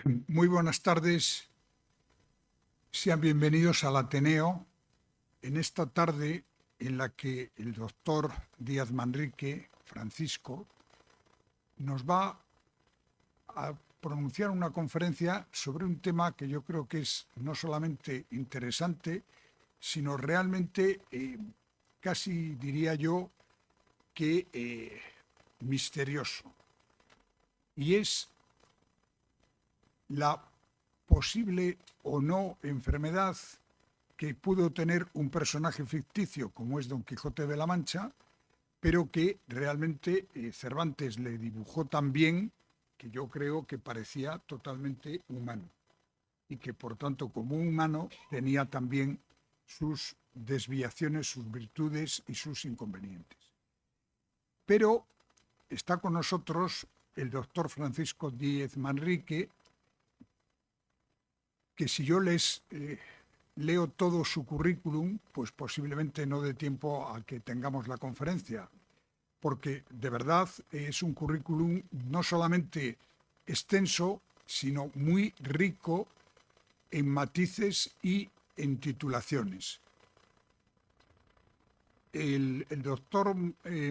Muy buenas tardes, sean bienvenidos al Ateneo en esta tarde en la que el doctor Díaz Manrique, Francisco, nos va a pronunciar una conferencia sobre un tema que yo creo que es no solamente interesante, sino realmente, casi diría yo, que misterioso. Y es la posible o no enfermedad que pudo tener un personaje ficticio como es Don Quijote de la Mancha, pero que realmente Cervantes le dibujó tan bien que yo creo que parecía totalmente humano y que por tanto como humano tenía también sus desviaciones, sus virtudes y sus inconvenientes. Pero está con nosotros el doctor Francisco Díez Manrique, que si yo les leo todo su currículum, pues posiblemente no dé tiempo a que tengamos la conferencia, porque de verdad es un currículum no solamente extenso, sino muy rico en matices y en titulaciones. El doctor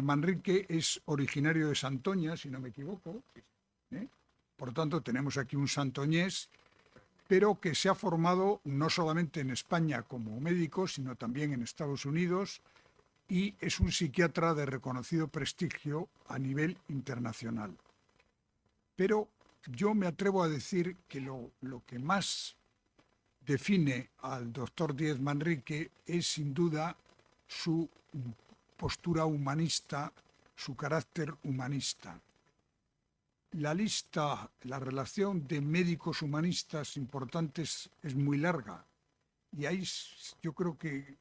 Manrique es originario de Santoña, si no me equivoco. ¿eh? Por tanto, tenemos aquí un santoñés, pero que se ha formado no solamente en España como médico, sino también en Estados Unidos, y es un psiquiatra de reconocido prestigio a nivel internacional. Pero yo me atrevo a decir que lo que más define al doctor Díez Manrique es sin duda su postura humanista, su carácter humanista. La relación de médicos humanistas importantes es muy larga y hay, yo creo que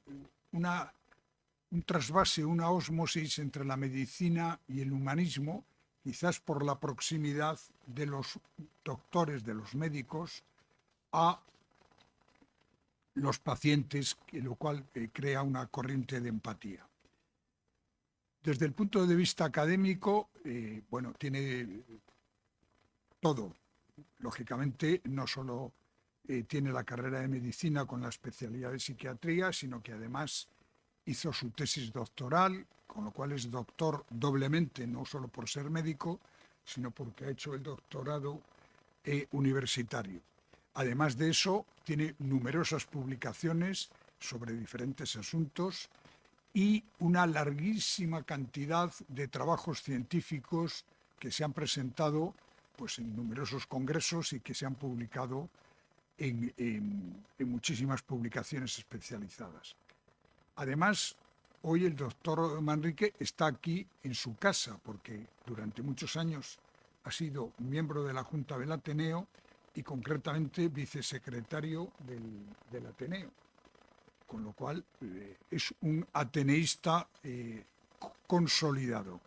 un trasvase, una ósmosis entre la medicina y el humanismo, quizás por la proximidad de los doctores, de los médicos, a los pacientes, lo cual crea una corriente de empatía. Desde el punto de vista académico, bueno, tiene todo. Lógicamente, no solo tiene la carrera de medicina con la especialidad de psiquiatría, sino que además hizo su tesis doctoral, con lo cual es doctor doblemente, no solo por ser médico, sino porque ha hecho el doctorado universitario. Además de eso, tiene numerosas publicaciones sobre diferentes asuntos y una larguísima cantidad de trabajos científicos que se han presentado pues, en numerosos congresos y que se han publicado en muchísimas publicaciones especializadas. Además, hoy el doctor Manrique está aquí en su casa porque durante muchos años ha sido miembro de la Junta del Ateneo y concretamente vicesecretario del Ateneo, con lo cual es un ateneísta consolidado.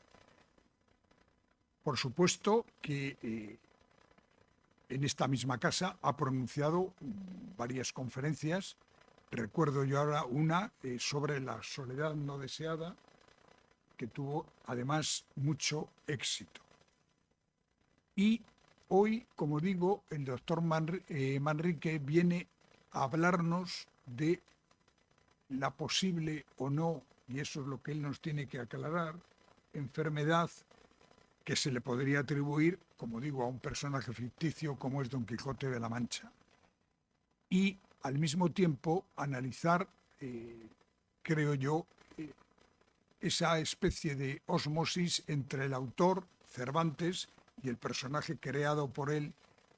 Por supuesto que en esta misma casa ha pronunciado varias conferencias. Recuerdo yo ahora una sobre la soledad no deseada, que tuvo además mucho éxito. Y hoy, como digo, el doctor Manrique viene a hablarnos de la posible o no, y eso es lo que él nos tiene que aclarar, enfermedad que se le podría atribuir, como digo, a un personaje ficticio como es Don Quijote de la Mancha. Y al mismo tiempo analizar, creo yo, esa especie de ósmosis entre el autor, Cervantes, y el personaje creado por él,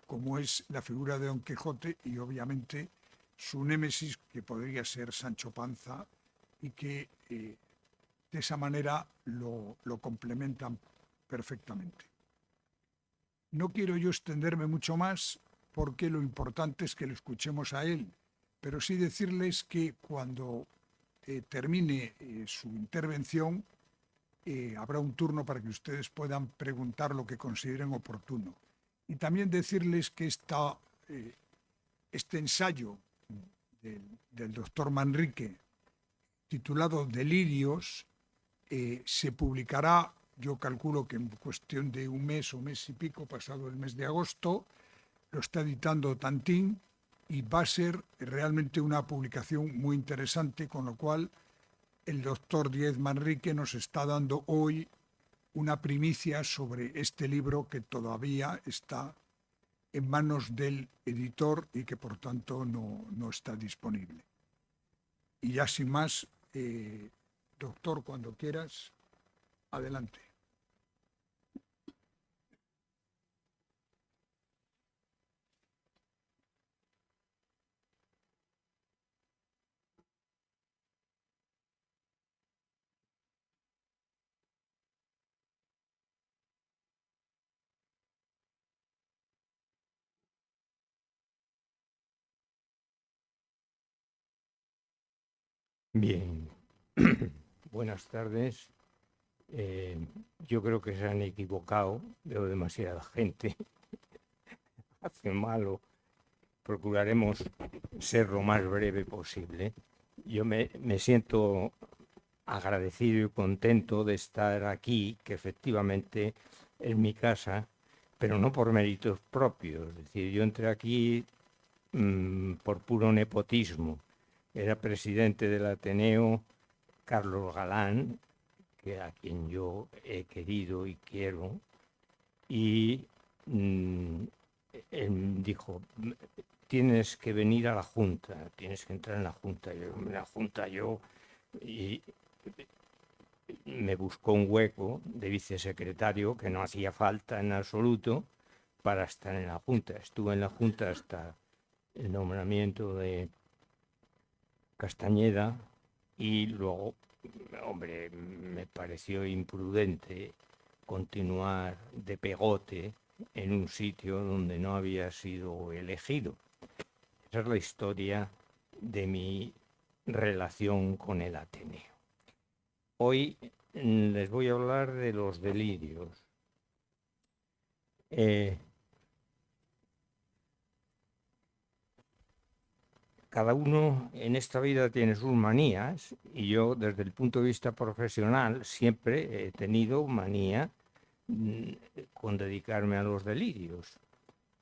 como es la figura de Don Quijote, y obviamente su némesis, que podría ser Sancho Panza, y que de esa manera lo complementan perfectamente. No quiero yo extenderme mucho más porque lo importante es que lo escuchemos a él, pero sí decirles que cuando termine su intervención habrá un turno para que ustedes puedan preguntar lo que consideren oportuno. Y también decirles que este ensayo del doctor Manrique, titulado Delirios, se publicará, yo calculo que en cuestión de un mes o mes y pico, pasado el mes de agosto, lo está editando Tantín y va a ser realmente una publicación muy interesante, con lo cual el doctor Díez Manrique nos está dando hoy una primicia sobre este libro que todavía está en manos del editor y que por tanto no está disponible. Y ya sin más, doctor, cuando quieras, adelante. Bien, buenas tardes. Yo creo que se han equivocado, veo demasiada gente, hace malo. Procuraremos ser lo más breve posible. Yo me siento agradecido y contento de estar aquí, que efectivamente es mi casa, pero no por méritos propios. Es decir, yo entré aquí por puro nepotismo. Era presidente del Ateneo Carlos Galán, que a quien yo he querido y quiero, y él dijo, tienes que venir a la Junta, tienes que entrar en la Junta. Y me buscó un hueco de vicesecretario que no hacía falta en absoluto para estar en la Junta. Estuve en la Junta hasta el nombramiento de Castañeda y luego, hombre, me pareció imprudente continuar de pegote en un sitio donde no había sido elegido. Esa es la historia de mi relación con el Ateneo. Hoy les voy a hablar de los delirios. Cada uno en esta vida tiene sus manías y yo desde el punto de vista profesional siempre he tenido manía con dedicarme a los delirios.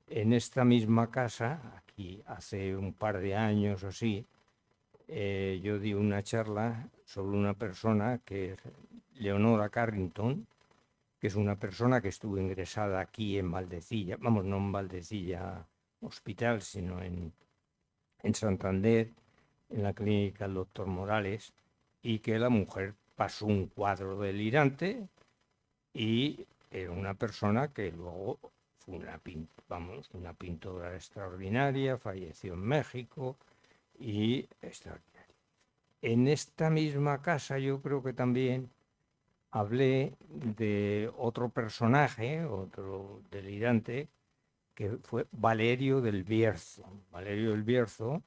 En esta misma casa, aquí hace un par de años o así, yo di una charla sobre una persona que es Leonora Carrington, que es una persona que estuvo ingresada aquí en Valdecilla, vamos, no en Valdecilla Hospital, sino en Santander, en la clínica del doctor Morales, y que la mujer pasó un cuadro delirante y era una persona que luego fue una pintora extraordinaria, falleció en México y extraordinaria. En esta misma casa yo creo que también hablé de otro personaje, otro delirante, que fue Valerio del Bierzo. Valerio del Bierzo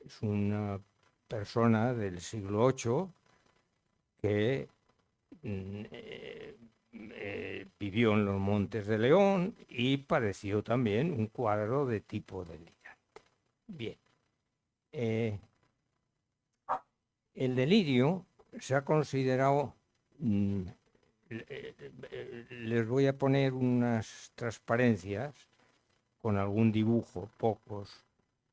es una persona del siglo VIII que vivió en los Montes de León y padeció también un cuadro de tipo delirante. Bien, el delirio se ha considerado, les voy a poner unas transparencias con algún dibujo, pocos.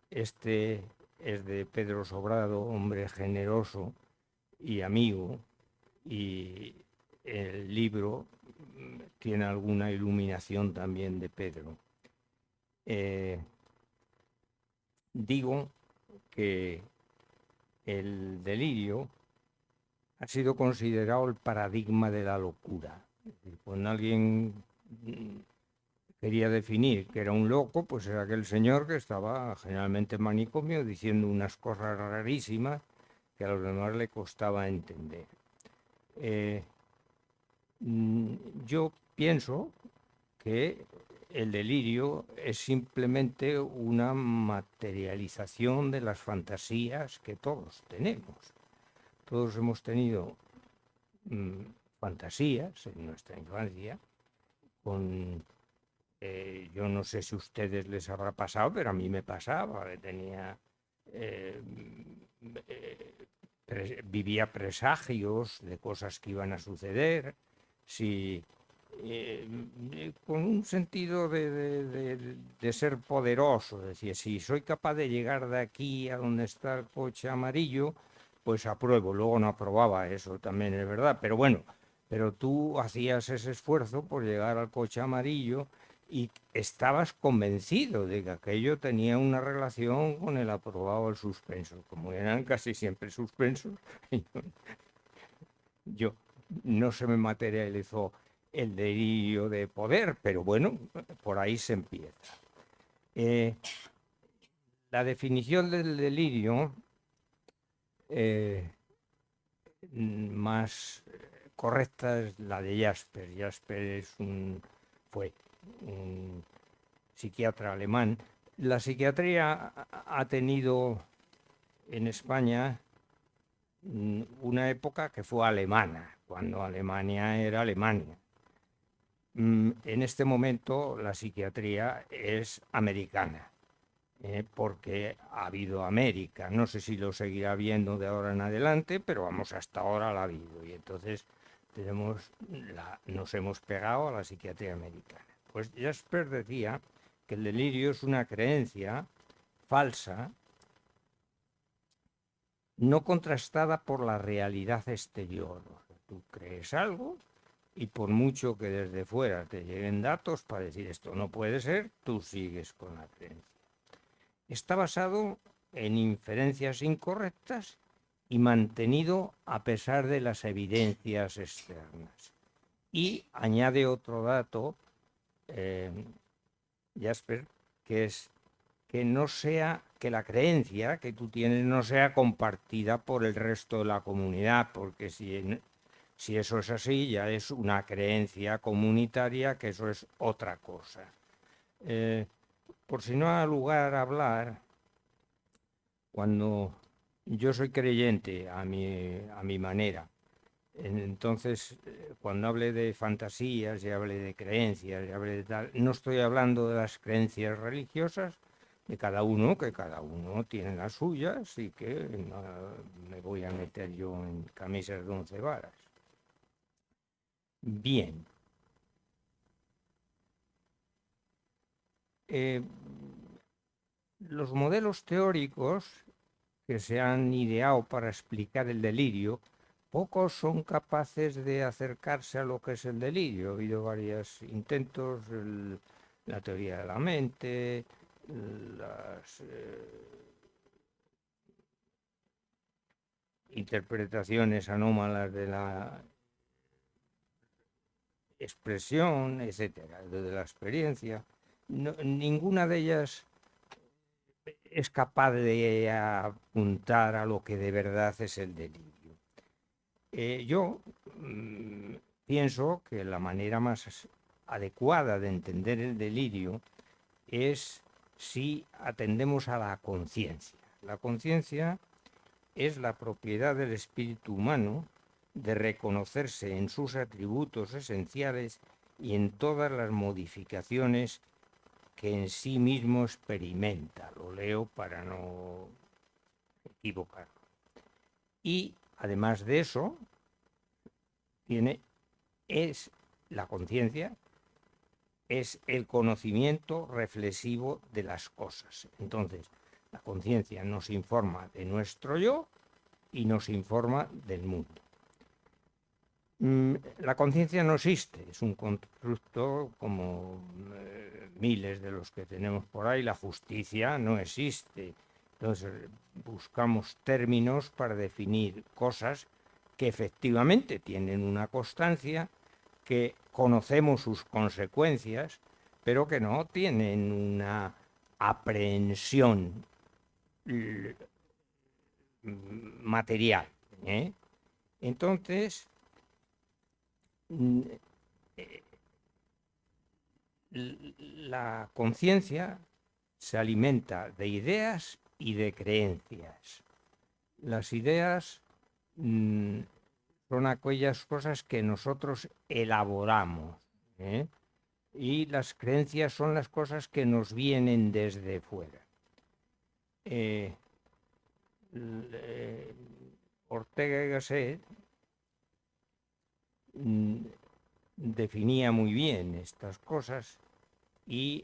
Este es de Pedro Sobrado, hombre generoso y amigo, y el libro tiene alguna iluminación también de Pedro. Digo que el delirio ha sido considerado el paradigma de la locura. Cuando alguien quería definir que era un loco, pues era aquel señor que estaba generalmente en manicomio diciendo unas cosas rarísimas que a los demás le costaba entender. Yo pienso que el delirio es simplemente una materialización de las fantasías que todos tenemos. Todos hemos tenido fantasías en nuestra infancia con yo no sé si a ustedes les habrá pasado, pero a mí me pasaba, que tenía, vivía presagios de cosas que iban a suceder. Si con un sentido de ser poderoso, es decir, si soy capaz de llegar de aquí a donde está el coche amarillo, pues apruebo. Luego no aprobaba, eso también es verdad, pero bueno, pero tú hacías ese esfuerzo por llegar al coche amarillo y estabas convencido de que aquello tenía una relación con el aprobado o el suspenso. Como eran casi siempre suspensos, yo no se me materializó el delirio de poder, pero bueno, por ahí se empieza. Eh, la definición del delirio eh, más correcta es la de Jasper. Jasper fue un psiquiatra alemán. La psiquiatría ha tenido en España una época que fue alemana, cuando Alemania era Alemania. En este momento la psiquiatría es americana, porque ha habido América. No sé si lo seguirá viendo de ahora en adelante, pero vamos, hasta ahora la ha habido. Y entonces nos hemos pegado a la psiquiatría americana. Pues Jasper decía que el delirio es una creencia falsa, no contrastada por la realidad exterior. O sea, tú crees algo y por mucho que desde fuera te lleguen datos para decir esto no puede ser, tú sigues con la creencia. Está basado en inferencias incorrectas y mantenido a pesar de las evidencias externas. Y añade otro dato, eh, Jasper, que es que no sea, que la creencia que tú tienes no sea compartida por el resto de la comunidad, porque si eso es así, ya es una creencia comunitaria, que eso es otra cosa. Eh, por si no ha lugar a hablar, cuando yo soy creyente a mi manera, entonces cuando hable de fantasías y hable de creencias y hable de tal, no estoy hablando de las creencias religiosas de cada uno, que cada uno tiene las suyas y que no me voy a meter yo en camisas de 11 varas. Bien. Eh, los modelos teóricos que se han ideado para explicar el delirio, pocos son capaces de acercarse a lo que es el delirio. Ha habido varios intentos, la teoría de la mente, las interpretaciones anómalas de la expresión, etcétera, de la experiencia. Ninguna de ellas es capaz de apuntar a lo que de verdad es el delirio. Yo pienso que la manera más adecuada de entender el delirio es si atendemos a la conciencia. La conciencia es la propiedad del espíritu humano de reconocerse en sus atributos esenciales y en todas las modificaciones que en sí mismo experimenta. Lo leo para no equivocar. Y además de eso, es la conciencia, es el conocimiento reflexivo de las cosas. Entonces, la conciencia nos informa de nuestro yo y nos informa del mundo. La conciencia no existe, es un constructo como miles de los que tenemos por ahí. La justicia no existe. Entonces buscamos términos para definir cosas que efectivamente tienen una constancia, que conocemos sus consecuencias, pero que no tienen una aprehensión material. Entonces, la conciencia se alimenta de ideas y de creencias. Las ideas son aquellas cosas que nosotros elaboramos, y las creencias son las cosas que nos vienen desde fuera. Ortega y Gasset definía muy bien estas cosas y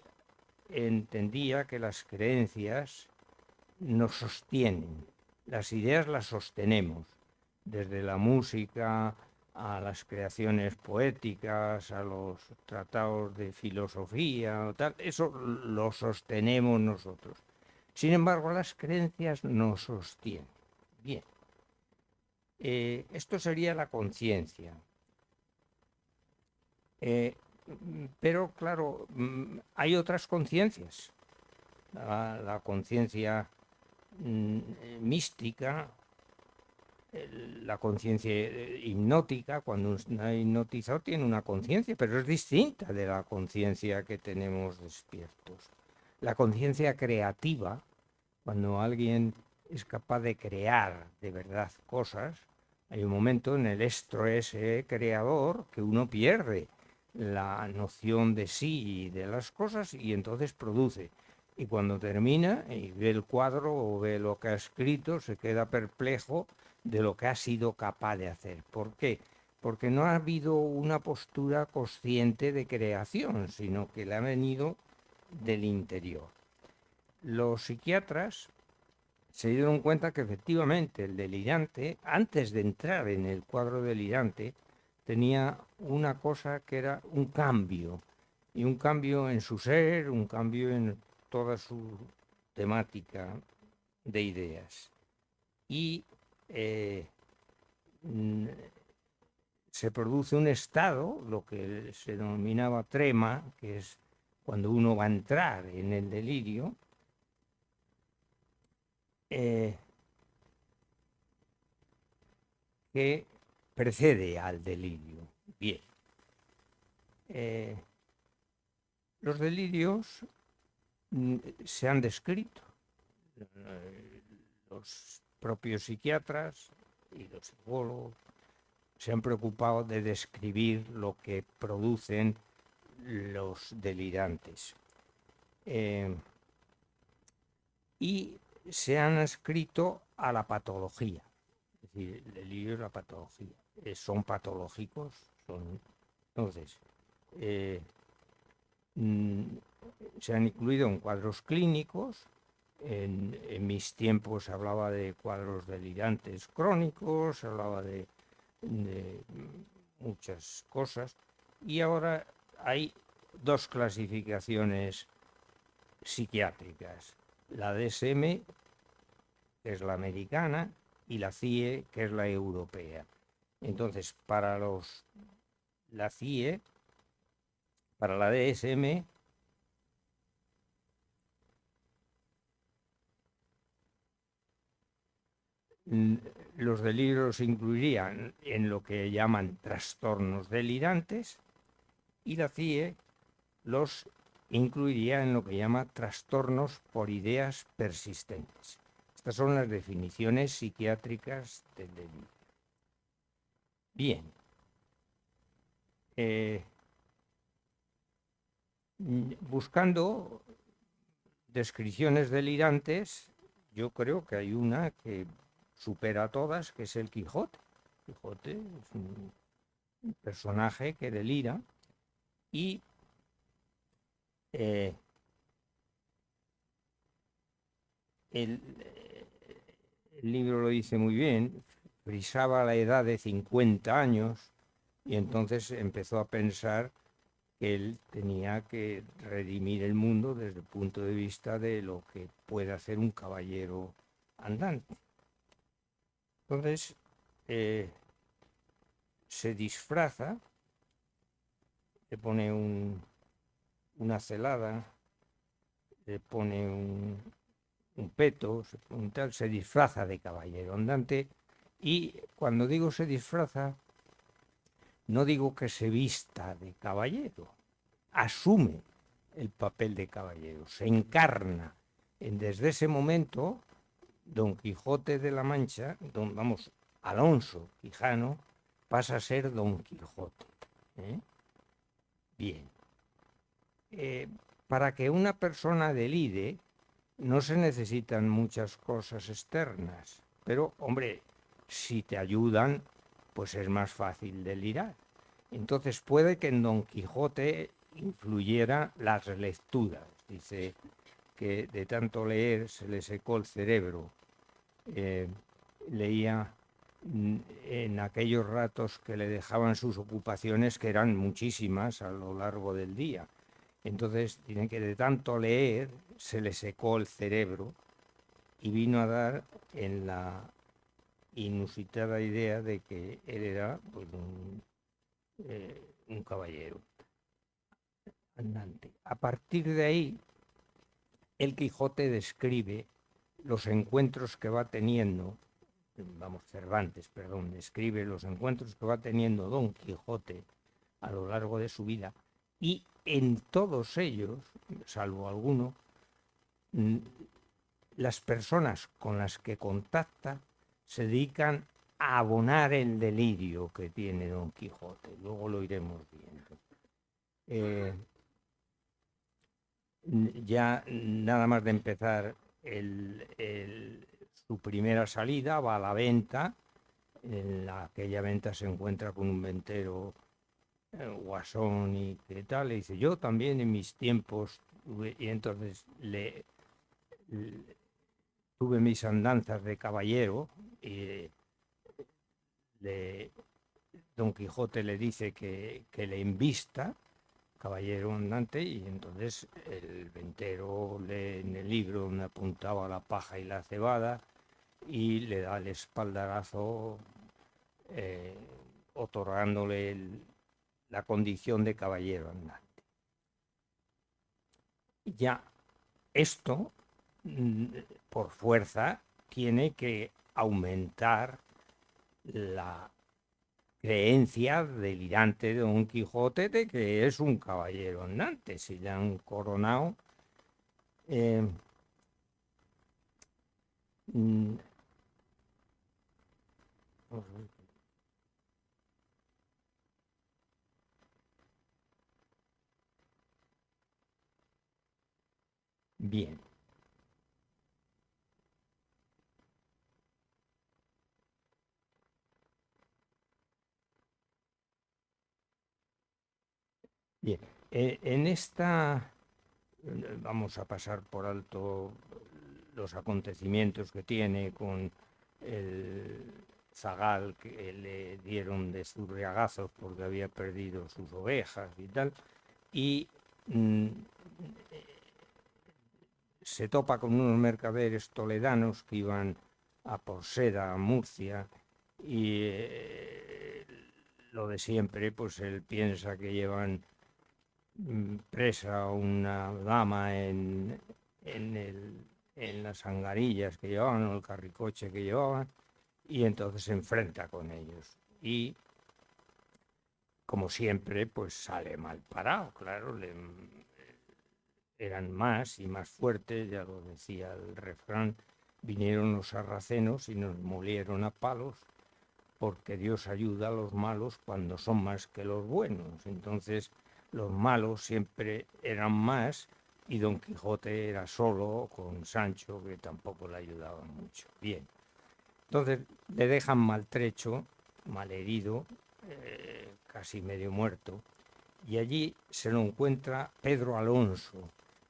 entendía que las creencias nos sostienen, las ideas las sostenemos, desde la música a las creaciones poéticas, a los tratados de filosofía, o tal, eso lo sostenemos nosotros. Sin embargo, las creencias nos sostienen. Bien, esto sería la conciencia. Pero claro, hay otras conciencias. La conciencia mística, la conciencia hipnótica, cuando uno está hipnotizado tiene una conciencia, pero es distinta de la conciencia que tenemos despiertos. La conciencia creativa, cuando alguien es capaz de crear de verdad cosas, hay un momento en el estrés creador que uno pierde la noción de sí y de las cosas y entonces produce. Y cuando termina y ve el cuadro o ve lo que ha escrito, se queda perplejo de lo que ha sido capaz de hacer. ¿Por qué? Porque no ha habido una postura consciente de creación, sino que le ha venido del interior. Los psiquiatras se dieron cuenta que efectivamente el delirante, antes de entrar en el cuadro delirante, tenía una cosa que era un cambio, y un cambio en su ser, un cambio en toda su temática de ideas. Y se produce un estado, lo que se denominaba trema, que es cuando uno va a entrar en el delirio, que precede al delirio. Bien. Los delirios se han descrito. Los propios psiquiatras y los psicólogos se han preocupado de describir lo que producen los delirantes. Y se han adscrito a la patología. Es decir, el delirio es la patología. Son patológicos. Entonces, se han incluido en cuadros clínicos. En mis tiempos se hablaba de cuadros delirantes crónicos, se hablaba de muchas cosas. Y ahora hay dos clasificaciones psiquiátricas. La DSM, que es la americana, y la CIE, que es la europea. Entonces, para la CIE, para la DSM, los delirios incluirían en lo que llaman trastornos delirantes y la CIE los incluiría en lo que llama trastornos por ideas persistentes. Estas son las definiciones psiquiátricas del delirio. Bien. Buscando descripciones delirantes, yo creo que hay una que supera a todas, que es el Quijote. Quijote es un personaje que delira y el libro lo dice muy bien, frisaba la edad de 50 años y entonces empezó a pensar que él tenía que redimir el mundo desde el punto de vista de lo que puede hacer un caballero andante. Entonces se disfraza, le pone una celada, le pone un peto, se disfraza de caballero andante y cuando digo se disfraza, no digo que se vista de caballero, asume el papel de caballero, se encarna. Desde ese momento, Don Quijote de la Mancha, Alonso Quijano, pasa a ser Don Quijote. Bien. Para que una persona delire, no se necesitan muchas cosas externas, pero, hombre, si te ayudan, pues es más fácil delirar. Entonces puede que en Don Quijote influyera las lecturas. Dice que de tanto leer se le secó el cerebro. Eh, leía en aquellos ratos que le dejaban sus ocupaciones, que eran muchísimas a lo largo del día. Entonces, tiene que de tanto leer se le secó el cerebro y vino a dar en la inusitada idea de que él era pues, un caballero andante. A partir de ahí, el Quijote describe los encuentros que va teniendo, Cervantes, perdón, describe los encuentros que va teniendo Don Quijote a lo largo de su vida, y en todos ellos, salvo alguno, las personas con las que contacta se dedican a abonar el delirio que tiene Don Quijote. Luego lo iremos viendo. Ya nada más de empezar su primera salida, va a la venta. En aquella venta se encuentra con un ventero guasón y qué tal. Le dice, yo también en mis tiempos y entonces tuve mis andanzas de caballero y Don Quijote le dice que le invista, caballero andante, y entonces el ventero lee en el libro donde apuntaba la paja y la cebada y le da el espaldarazo otorgándole la condición de caballero andante. Ya esto, por fuerza, tiene que aumentar la creencia delirante de Don Quijote de que es un caballero andante. Si le han coronado, mm, bien. Bien, en esta vamos a pasar por alto los acontecimientos que tiene con el zagal que le dieron de zurriagazos porque había perdido sus ovejas y tal, y se topa con unos mercaderes toledanos que iban a por seda a Murcia y lo de siempre, pues él piensa que llevan presa una dama en las angarillas que llevaban o el carricoche que llevaban y entonces se enfrenta con ellos y como siempre pues sale mal parado, claro, eran más y más fuertes, ya lo decía el refrán, vinieron los sarracenos y nos molieron a palos porque Dios ayuda a los malos cuando son más que los buenos. Entonces los malos siempre eran más y Don Quijote era solo con Sancho, que tampoco le ayudaba mucho. Bien, entonces le dejan maltrecho, malherido, casi medio muerto, y allí se lo encuentra Pedro Alonso.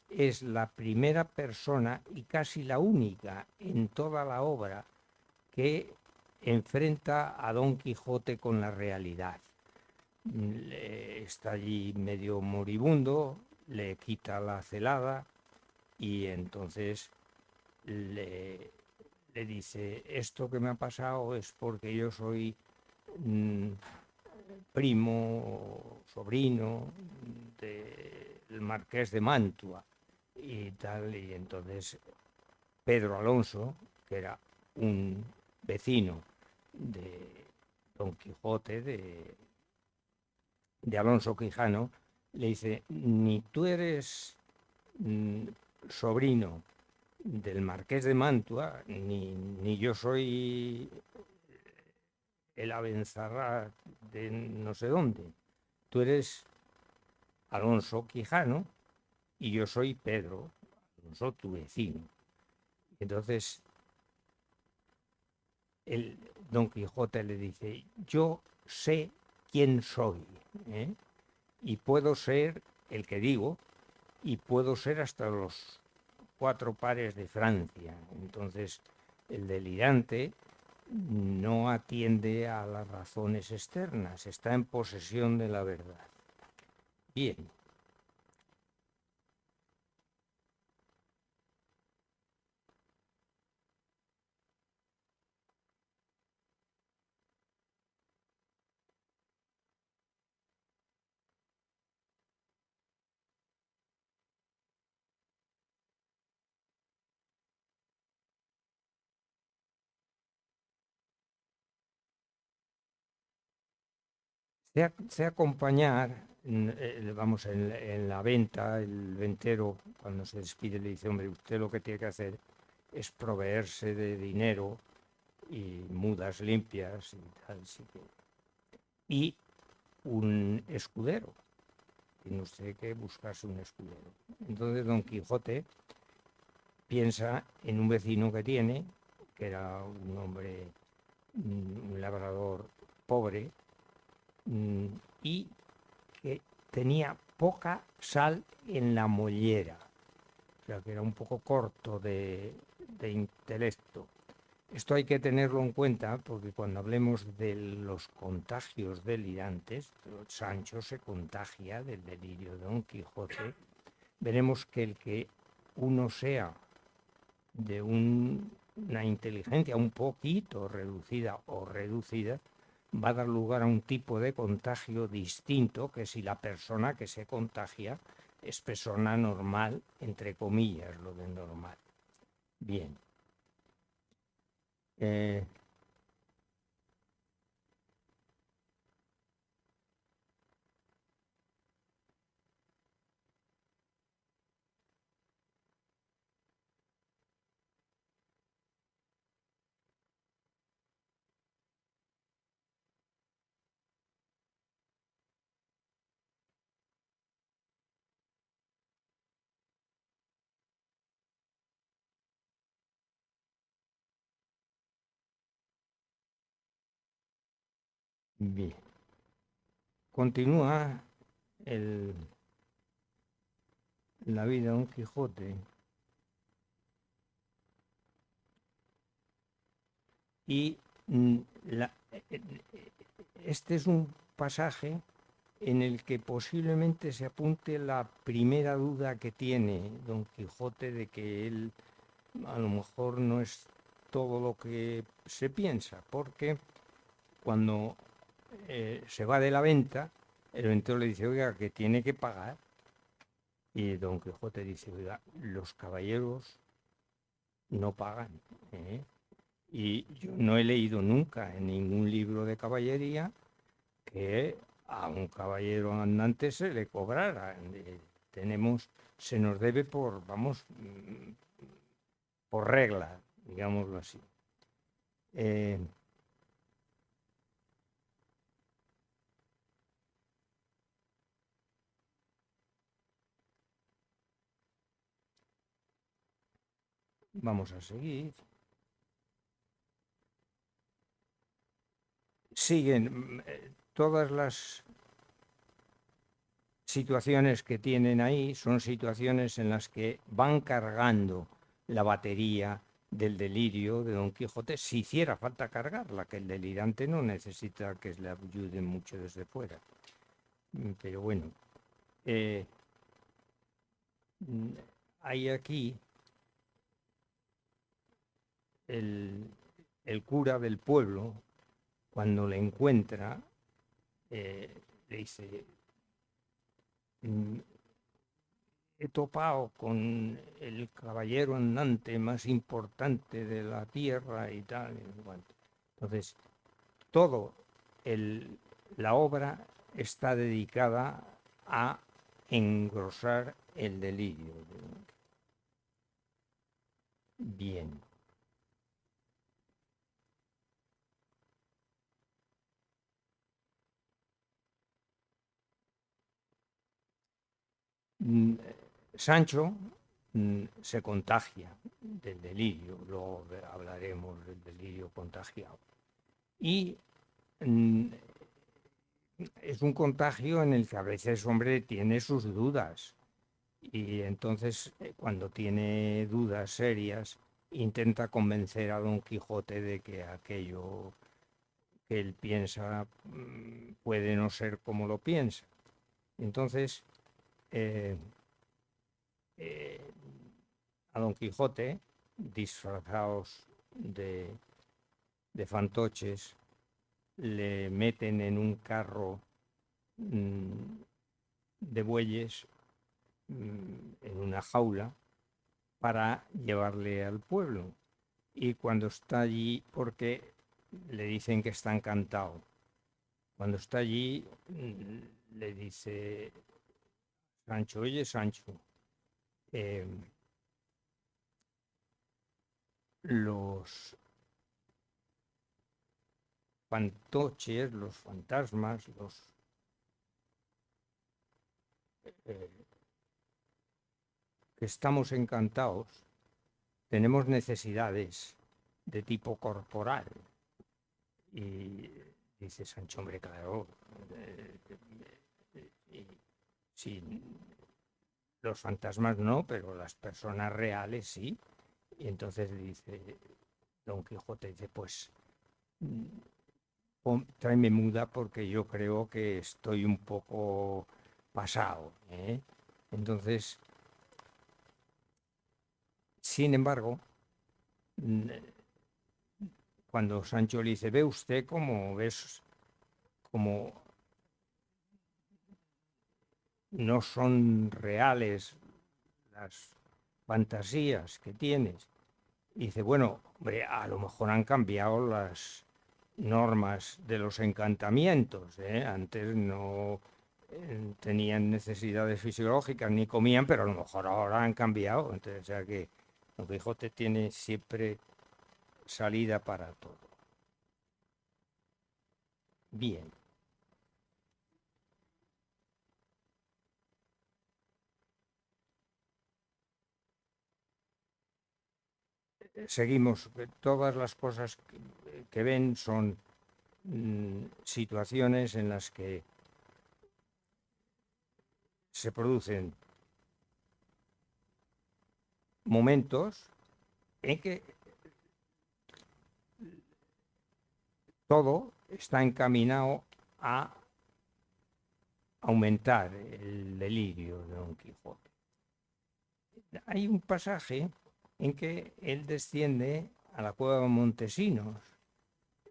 Es la primera persona y casi la única en toda la obra que enfrenta a Don Quijote con la realidad. Está allí medio moribundo, le quita la celada y entonces le dice, esto que me ha pasado es porque yo soy primo, sobrino del marqués de Mantua y tal, y entonces Pedro Alonso, que era un vecino de Don Quijote, de Alonso Quijano, le dice, ni tú eres sobrino del marqués de Mantua, ni yo soy el Abencerrá de no sé dónde. Tú eres Alonso Quijano y yo soy Pedro Alonso, tu vecino. Entonces Don Quijote le dice, yo sé quién soy. ¿eh? Y puedo ser el que digo, y puedo ser hasta los 4 pares de Francia. Entonces, el delirante no atiende a las razones externas, está en posesión de la verdad. Bien. Sé acompañar, vamos, en la venta, el ventero cuando se despide le dice, hombre, usted lo que tiene que hacer es proveerse de dinero y mudas limpias y tal, y un escudero. Tiene usted que buscarse un escudero. Entonces Don Quijote piensa en un vecino que tiene, que era un hombre, un labrador pobre, y que tenía poca sal en la mollera, o sea que era un poco corto de intelecto. Esto hay que tenerlo en cuenta porque cuando hablemos de los contagios delirantes, Sancho se contagia del delirio de Don Quijote, veremos que el que uno sea de una inteligencia un poquito reducida o reducida va a dar lugar a un tipo de contagio distinto que si la persona que se contagia es persona normal, entre comillas, lo de normal. Bien. Eh, bien. Continúa el, la vida de Don Quijote y la, este es un pasaje en el que posiblemente se apunte la primera duda que tiene Don Quijote de que él a lo mejor no es todo lo que se piensa, porque cuando se va de la venta, el ventero le dice, oiga, que tiene que pagar, y Don Quijote dice, oiga, los caballeros no pagan, ¿eh? Y yo no he leído nunca en ningún libro de caballería que a un caballero andante se le cobrara. Se nos debe por, vamos, por regla, digámoslo así. Eh, Vamos a seguir. Siguen todas las situaciones que tienen ahí, son situaciones en las que van cargando la batería del delirio de Don Quijote, si hiciera falta cargarla, que el delirante no necesita que le ayuden mucho desde fuera. Pero bueno, eh, hay aquí el, el cura del pueblo, cuando le encuentra, le dice, he topado con el caballero andante más importante de la tierra y tal. Entonces, todo la obra está dedicada a engrosar el delirio. Bien. Sancho se contagia del delirio, luego hablaremos del delirio contagiado. Y es un contagio en el que a veces, hombre, tiene sus dudas. Y entonces, cuando tiene dudas serias, intenta convencer a Don Quijote de que aquello que él piensa puede no ser como lo piensa. Entonces, eh, eh, a Don Quijote, disfrazados de fantoches, le meten en un carro de bueyes, en una jaula, para llevarle al pueblo. Y cuando está allí, porque le dicen que está encantado, cuando está allí, le dice Sancho: oye, Sancho, eh, los fantoches, los fantasmas, eh, que estamos encantados, tenemos necesidades de tipo corporal. Y dice Sancho: hombre, claro, sí, los fantasmas no, pero las personas reales sí. Y entonces dice Don Quijote, dice, pues tráeme muda porque yo creo que estoy un poco pasado, ¿eh? Entonces, sin embargo, cuando Sancho le dice: ve usted cómo ves, como no son reales las fantasías que tienes. Y dice: bueno, hombre, a lo mejor han cambiado las normas de los encantamientos, ¿eh? Antes no tenían necesidades fisiológicas ni comían, pero a lo mejor ahora han cambiado. Entonces, o sea que Don Quijote tiene siempre salida para todo. Bien, seguimos. Todas las cosas que ven son situaciones en las que se producen momentos en que todo está encaminado a aumentar el delirio de Don Quijote. Hay un pasaje en que él desciende a la cueva de Montesinos,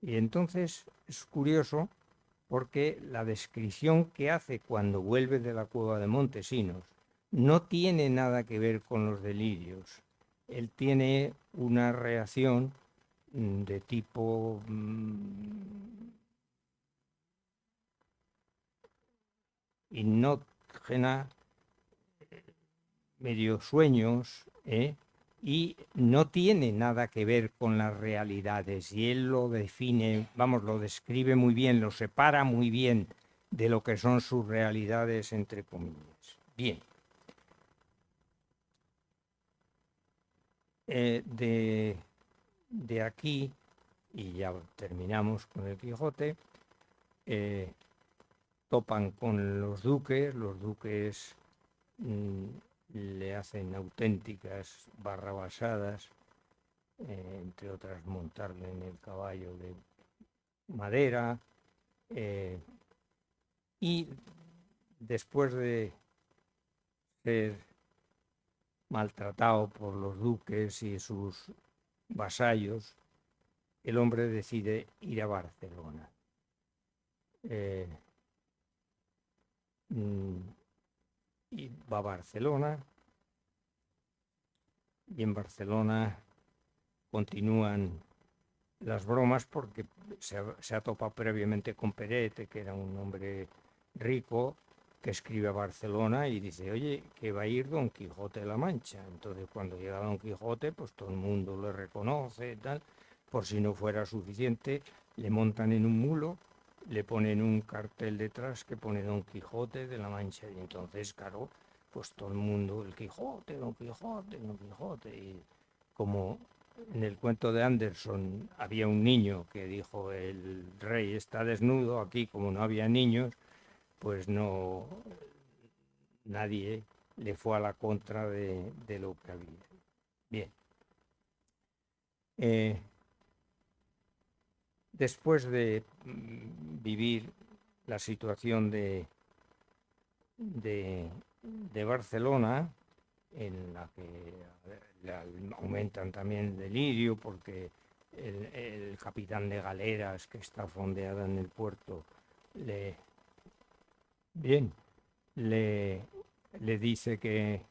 y entonces es curioso porque la descripción que hace cuando vuelve de la cueva de Montesinos no tiene nada que ver con los delirios. Él tiene una reacción de tipo hipnógena, medio sueños, y no tiene nada que ver con las realidades. Y él lo define, vamos, lo describe muy bien, lo separa muy bien de lo que son sus realidades, entre comillas. Bien. De aquí, y ya terminamos con el Quijote, topan con los duques le hacen auténticas barrabasadas, entre otras montarle en el caballo de madera, y después de ser maltratado por los duques y sus vasallos, el hombre decide ir a Barcelona. Y va a Barcelona, y en Barcelona continúan las bromas porque se ha topado previamente con Perete, que era un hombre rico que escribe a Barcelona y dice: oye, que va a ir Don Quijote de la Mancha. Entonces, cuando llega Don Quijote, pues todo el mundo le reconoce y tal. Por si no fuera suficiente, le montan en un mulo, le ponen un cartel detrás que pone Don Quijote de la Mancha, y entonces, claro, pues todo el mundo: el Quijote, Don Quijote, Don Quijote. Y como en el cuento de Anderson había un niño que dijo: el rey está desnudo, aquí como no había niños, pues no, nadie le fue a la contra de lo que había. Bien. Después de vivir la situación de Barcelona, en la que aumentan también el delirio porque el capitán de galeras que está fondeado en el puerto le dice que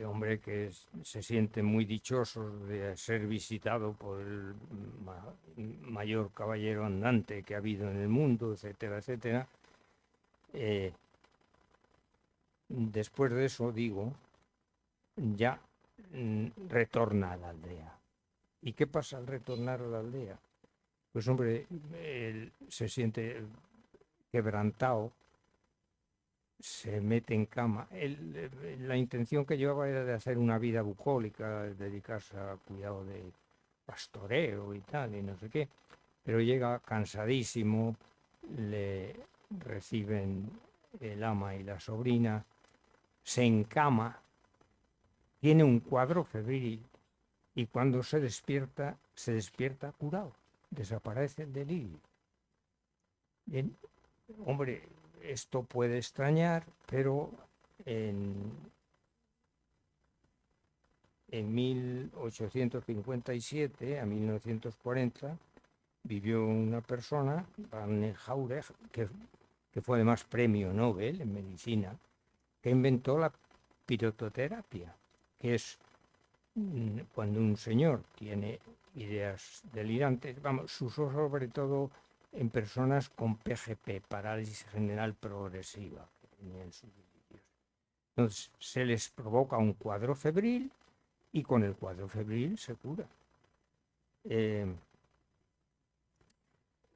hombre, que se siente muy dichoso de ser visitado por el mayor caballero andante que ha habido en el mundo, etcétera, etcétera. Después de eso, digo, ya retorna a la aldea. ¿Y qué pasa al retornar a la aldea? Pues hombre, él se siente quebrantado, se mete en cama. La intención que llevaba era de hacer una vida bucólica, dedicarse al cuidado de pastoreo y tal, y no sé qué. Pero llega cansadísimo, le reciben el ama y la sobrina, se encama, tiene un cuadro febril y cuando se despierta curado, desaparece el delirio. Bien, hombre, esto puede extrañar, pero en 1857 a 1940 vivió una persona, Van Jauregg, que fue además premio Nobel en medicina, que inventó la pirototerapia, que es cuando un señor tiene ideas delirantes, vamos, se usó sobre todo en personas con PGP, parálisis general progresiva, que tenían sus delirios. Entonces se les provoca un cuadro febril y con el cuadro febril se cura.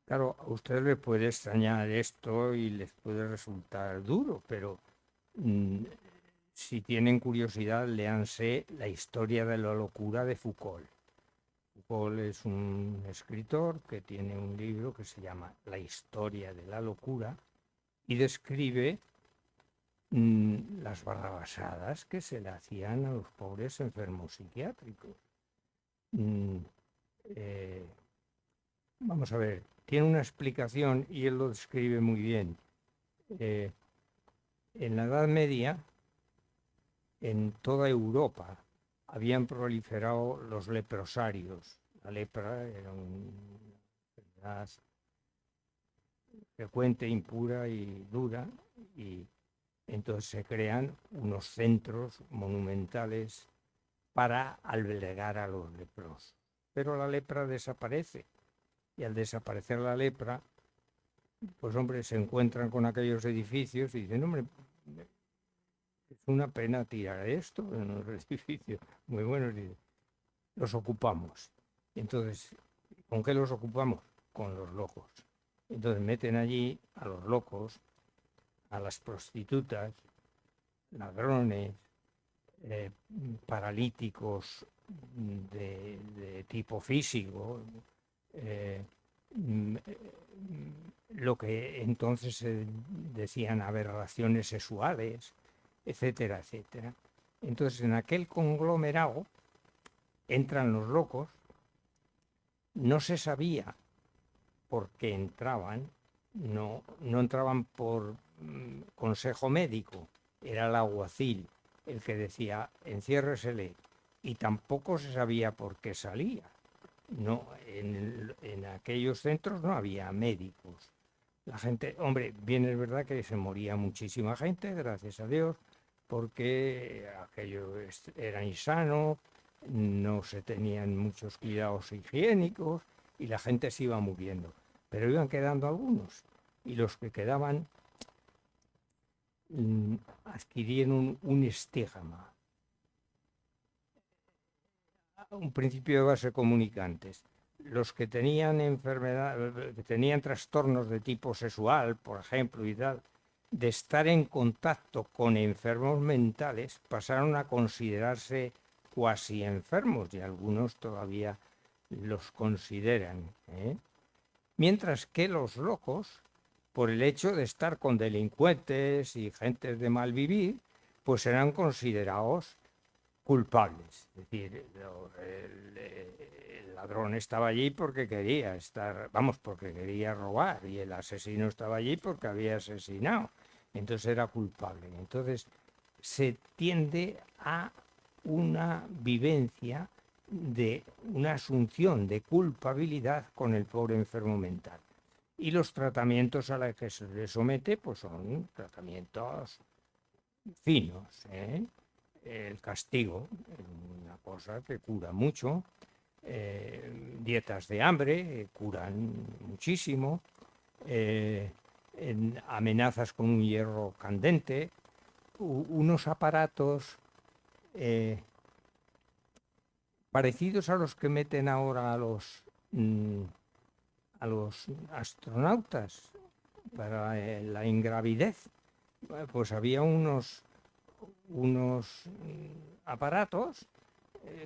Claro, a ustedes les puede extrañar esto y les puede resultar duro, pero si tienen curiosidad, léanse La historia de la locura de Foucault. Foucault es un escritor que tiene un libro que se llama La historia de la locura y describe las barrabasadas que se le hacían a los pobres enfermos psiquiátricos. Vamos a ver, tiene una explicación y él lo describe muy bien. En la Edad Media, en toda Europa, habían proliferado los leprosarios. La lepra era una enfermedad frecuente, impura y dura, y entonces se crean unos centros monumentales para albergar a los leprosos. Pero la lepra desaparece, y al desaparecer la lepra, pues hombre, se encuentran con aquellos edificios y dicen, hombre, es una pena tirar esto en los edificios muy buenos, y los ocupamos. Entonces, ¿con qué los ocupamos? Con los locos. Entonces meten allí a los locos, a las prostitutas, ladrones, paralíticos de tipo físico, lo que entonces se decían aberraciones sexuales, etcétera, etcétera. Entonces en aquel conglomerado entran los locos, no se sabía por qué entraban, no entraban por consejo médico, era el alguacil el que decía enciérresele, y tampoco se sabía por qué salía. No, en aquellos centros no había médicos. La gente, hombre, bien es verdad que se moría muchísima gente, gracias a Dios, porque aquello era insano, no se tenían muchos cuidados higiénicos y la gente se iba muriendo. Pero iban quedando algunos, y los que quedaban adquirieron un estigma, un principio de base comunicantes. Los que tenían enfermedad, que tenían trastornos de tipo sexual, por ejemplo, y tal, de estar en contacto con enfermos mentales, pasaron a considerarse cuasi enfermos, y algunos todavía los consideran, ¿eh? Mientras que los locos, por el hecho de estar con delincuentes y gentes de mal vivir, pues eran considerados culpables. Es decir, el ladrón estaba allí porque quería estar, vamos, porque quería robar, y el asesino estaba allí porque había asesinado. Entonces era culpable. Entonces se tiende a una vivencia de una asunción de culpabilidad con el pobre enfermo mental. Y los tratamientos a los que se le somete pues son tratamientos finos, ¿eh? El castigo, una cosa que cura mucho, dietas de hambre curan muchísimo, amenazas con un hierro candente, unos aparatos parecidos a los que meten ahora a los astronautas para la ingravidez. Pues había unos aparatos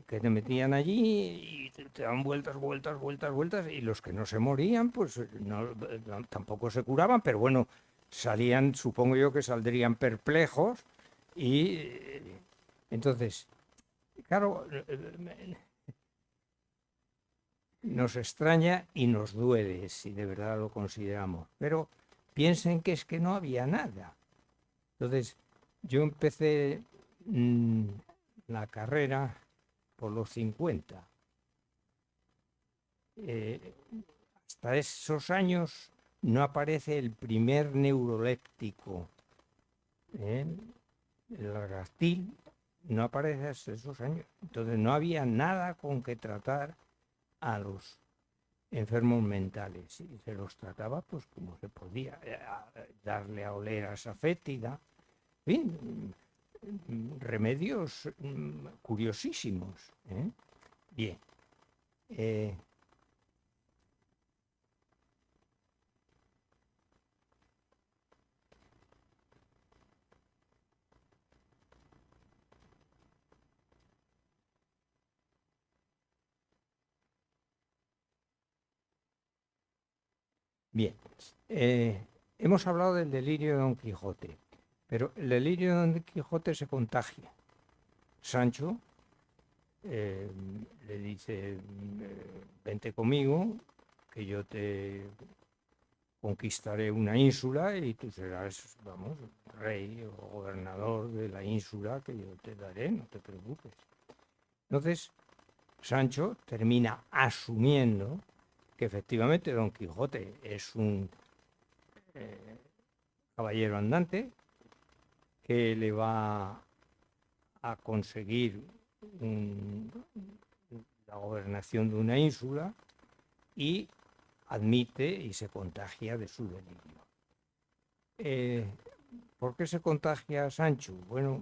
que te metían allí y te daban vueltas, vueltas, vueltas, vueltas, y los que no se morían, pues tampoco se curaban, pero bueno, salían, supongo yo que saldrían perplejos, y entonces, claro, nos extraña y nos duele si de verdad lo consideramos, pero piensen que es que no había nada. Entonces, yo empecé la carrera por los 50. Hasta esos años no aparece el primer neuroléptico. El Largastil no aparece hasta esos años. Entonces no había nada con que tratar a los enfermos mentales, y se los trataba pues como se podía, darle a oler a esa fétida, en fin, remedios curiosísimos, ¿eh? Bien. Bien. Hemos hablado del delirio de Don Quijote, pero el delirio de Don Quijote se contagia. Sancho le dice, vente conmigo, que yo te conquistaré una ínsula y tú serás, vamos, rey o gobernador de la ínsula que yo te daré, no te preocupes. Entonces, Sancho termina asumiendo que efectivamente Don Quijote es un caballero andante que le va a conseguir la gobernación de una ínsula, y admite y se contagia de su delirio. ¿Por qué se contagia Sancho? Bueno,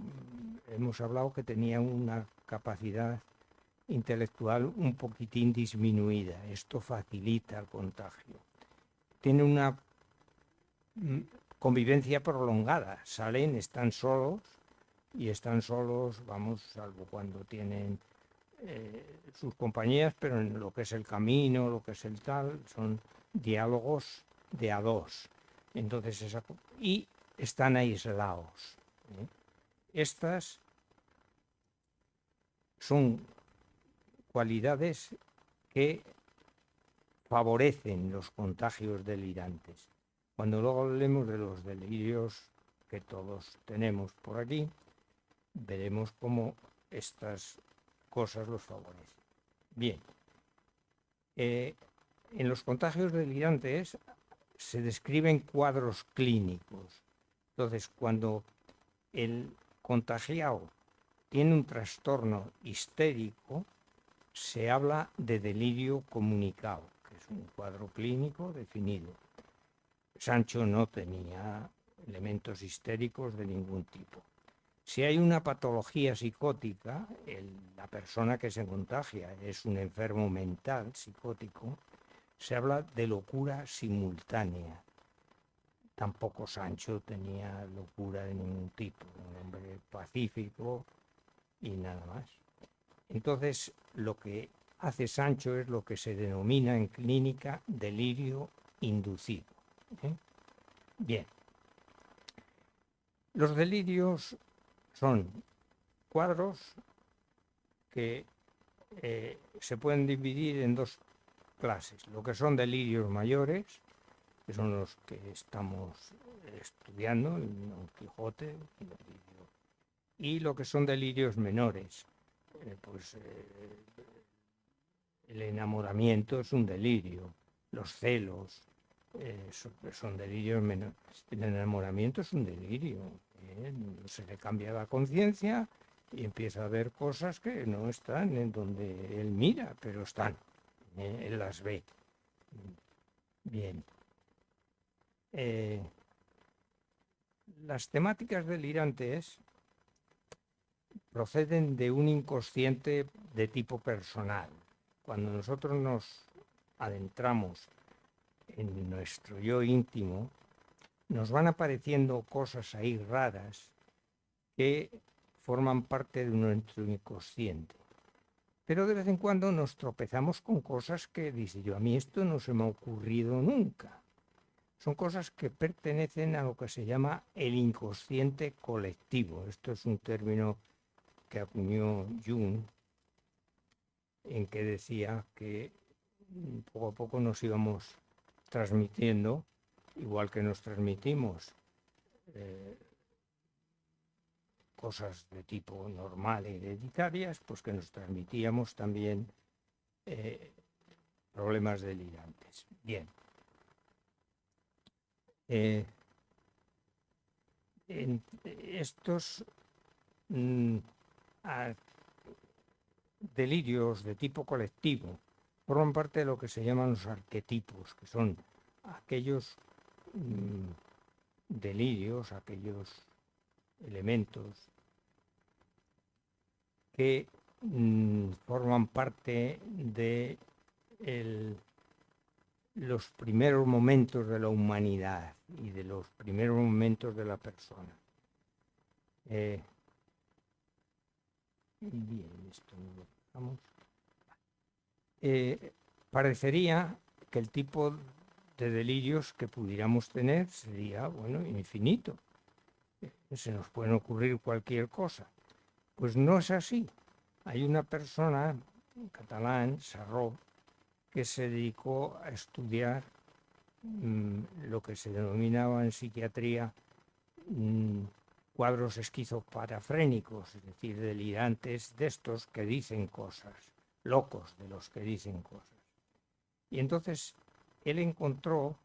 hemos hablado que tenía una capacidad intelectual un poquitín disminuida. Esto facilita el contagio. Tiene una convivencia prolongada. Salen, están solos, y están solos, vamos, salvo cuando tienen sus compañías, pero en lo que es el camino, lo que es el tal, son diálogos de a dos. Entonces, y están aislados. Estas son cualidades que favorecen los contagios delirantes. Cuando luego hablemos de los delirios que todos tenemos por aquí, veremos cómo estas cosas los favorecen. Bien, en los contagios delirantes se describen cuadros clínicos. Entonces, cuando el contagiado tiene un trastorno histérico, se habla de delirio comunicado, que es un cuadro clínico definido. Sancho no tenía elementos histéricos de ningún tipo. Si hay una patología psicótica, la persona que se contagia es un enfermo mental psicótico, se habla de locura simultánea. Tampoco Sancho tenía locura de ningún tipo, un hombre pacífico y nada más. Entonces, lo que hace Sancho es lo que se denomina en clínica delirio inducido. Bien. Los delirios son cuadros que se pueden dividir en dos clases. Lo que son delirios mayores, que son los que estamos estudiando, el Don Quijote, y lo que son delirios menores. El enamoramiento es un delirio, los celos son delirios menores. El enamoramiento es un delirio, se le cambia la conciencia y empieza a ver cosas que no están en donde él mira, pero están, él las ve. Bien. Las temáticas delirantes proceden de un inconsciente de tipo personal. Cuando nosotros nos adentramos en nuestro yo íntimo, nos van apareciendo cosas ahí raras que forman parte de nuestro inconsciente. Pero de vez en cuando nos tropezamos con cosas que dice yo, a mí esto no se me ha ocurrido nunca. Son cosas que pertenecen a lo que se llama el inconsciente colectivo. Esto es un término que acuñó Jung, en que decía que poco a poco nos íbamos transmitiendo, igual que nos transmitimos cosas de tipo normal e hereditarias, pues que nos transmitíamos también problemas delirantes. Bien. En estos delirios de tipo colectivo forman parte de lo que se llaman los arquetipos, que son aquellos delirios, aquellos elementos que forman parte de los primeros momentos de la humanidad y de los primeros momentos de la persona. Bien, esto lo dejamos. Parecería que el tipo de delirios que pudiéramos tener sería, bueno, infinito. Se nos puede ocurrir cualquier cosa. Pues no es así. Hay una persona, un catalán, Sarró, que se dedicó a estudiar lo que se denominaba en psiquiatría cuadros esquizoparafrénicos, es decir, delirantes de estos que dicen cosas, locos de los que dicen cosas. Y entonces él encontró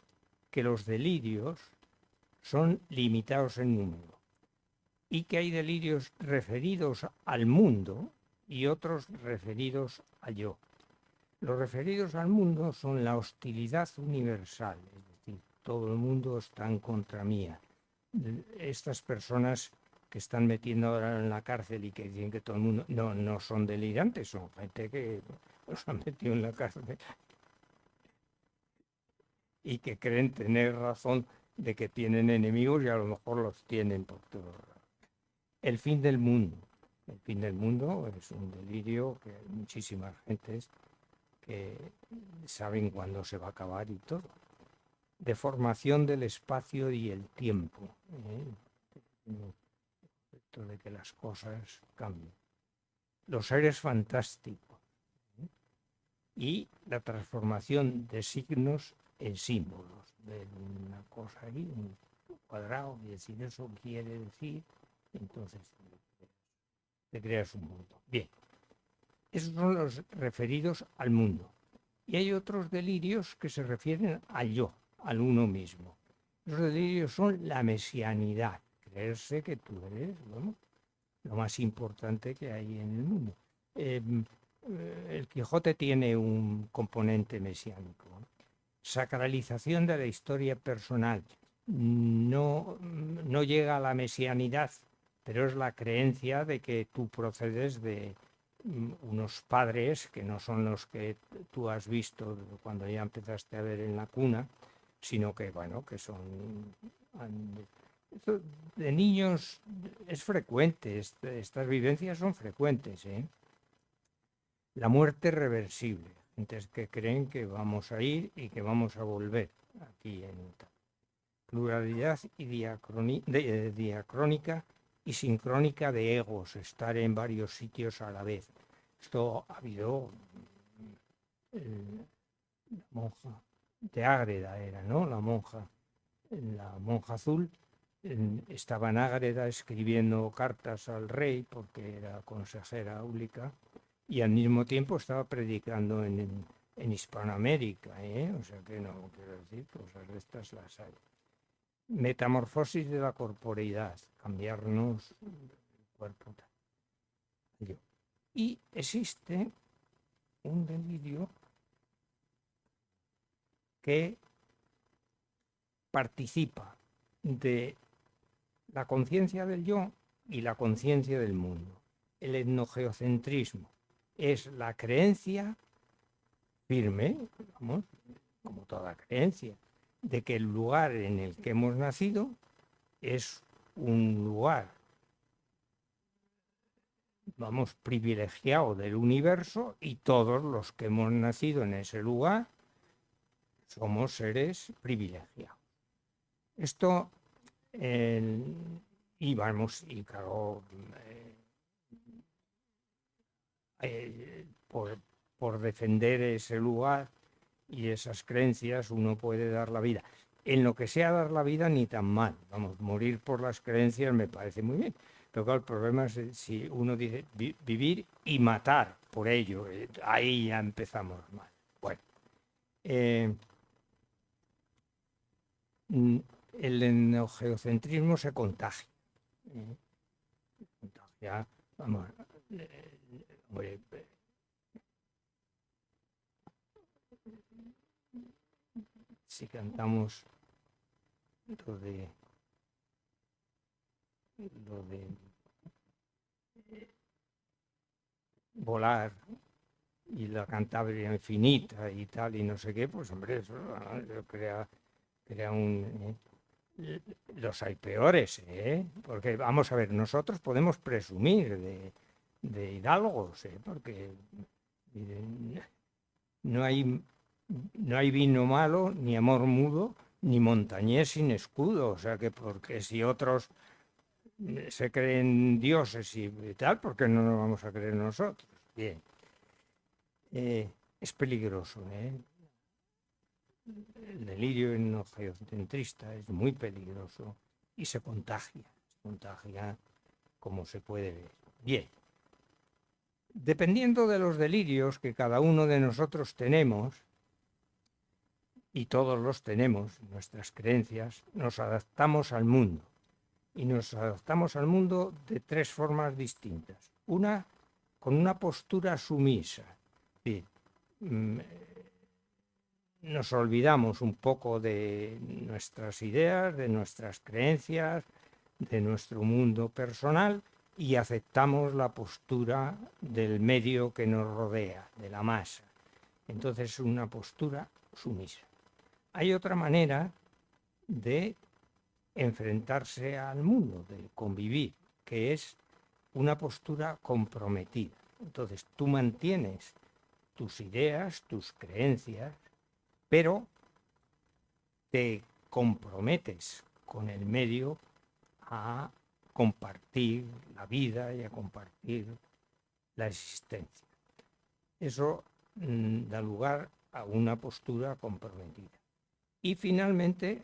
que los delirios son limitados en número y que hay delirios referidos al mundo y otros referidos al yo. Los referidos al mundo son la hostilidad universal, es decir, todo el mundo está en contra mía. Estas personas que están metiendo ahora en la cárcel y que dicen que todo el mundo... No son delirantes, son gente que los han metido en la cárcel y que creen tener razón de que tienen enemigos y a lo mejor los tienen por todos lados. El fin del mundo. El fin del mundo es un delirio que hay muchísimas gentes que saben cuándo se va a acabar y todo. Deformación del espacio y el tiempo. Esto de que las cosas cambien. Los seres fantásticos. Y la transformación de signos en símbolos. De una cosa ahí, un cuadrado, y decir eso quiere decir, entonces te creas un mundo. Bien. Esos son los referidos al mundo. Y hay otros delirios que se refieren al yo, al uno mismo. Los delirios son la mesianidad, creerse que tú eres, bueno, lo más importante que hay en el mundo. El Quijote tiene un componente mesiánico. Sacralización de la historia personal. No llega a la mesianidad, pero es la creencia de que tú procedes de unos padres que no son los que tú has visto cuando ya empezaste a ver en la cuna, sino que, bueno, que son... De niños es frecuente, estas vivencias son frecuentes, ¿eh? La muerte reversible, gente que creen que vamos a ir y que vamos a volver aquí en... pluralidad y diacrónica y sincrónica de egos, estar en varios sitios a la vez. Esto ha habido, la monja de Ágreda era, ¿no? La monja azul estaba en Ágreda escribiendo cartas al rey porque era consejera áulica y al mismo tiempo estaba predicando en Hispanoamérica, ¿eh? O sea que no, quiero decir, cosas de estas las hay. Metamorfosis de la corporeidad, cambiarnos el cuerpo. Y existe un delirio que participa de la conciencia del yo y la conciencia del mundo. El etnogeocentrismo es la creencia firme, vamos, como toda creencia, de que el lugar en el que hemos nacido es un lugar, vamos, privilegiado del universo y todos los que hemos nacido en ese lugar somos seres privilegiados. Esto, y vamos, y claro, por defender ese lugar y esas creencias uno puede dar la vida. En lo que sea dar la vida ni tan mal, vamos, morir por las creencias me parece muy bien. Pero claro, el problema es si uno dice vivir y matar por ello, ahí ya empezamos mal. Bueno, el etnogeocentrismo se contagia. Contagia, vamos, si cantamos lo de volar y la Cantabria infinita y tal y no sé qué, pues hombre, eso crea un... los hay peores, ¿eh? Porque vamos a ver, nosotros podemos presumir de hidalgos, ¿eh? Porque no hay vino malo, ni amor mudo, ni montañés sin escudo. O sea que porque si otros se creen dioses y tal, ¿por qué no nos vamos a creer nosotros? Bien. Es peligroso, ¿eh? El delirio etnogeocentrista es muy peligroso y se contagia como se puede ver. Bien. Dependiendo de los delirios que cada uno de nosotros tenemos, y todos los tenemos, nuestras creencias, nos adaptamos al mundo. Y nos adaptamos al mundo de tres formas distintas. Una, con una postura sumisa. Sí, nos olvidamos un poco de nuestras ideas, de nuestras creencias, de nuestro mundo personal y aceptamos la postura del medio que nos rodea, de la masa. Entonces es una postura sumisa. Hay otra manera de enfrentarse al mundo, de convivir, que es una postura comprometida. Entonces tú mantienes tus ideas, tus creencias, pero te comprometes con el medio a compartir la vida y a compartir la existencia. Eso da lugar a una postura comprometida. Y finalmente,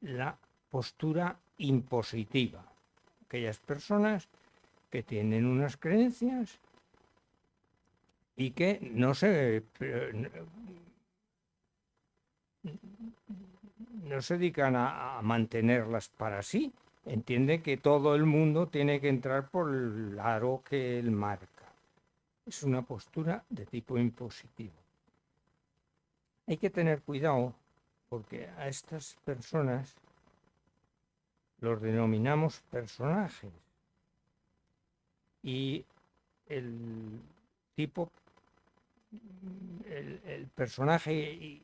la postura impositiva. Aquellas personas que tienen unas creencias y que no se dedican a mantenerlas para sí. Entienden que todo el mundo tiene que entrar por el aro que él marca. Es una postura de tipo impositivo. Hay que tener cuidado porque a estas personas los denominamos personajes y el personaje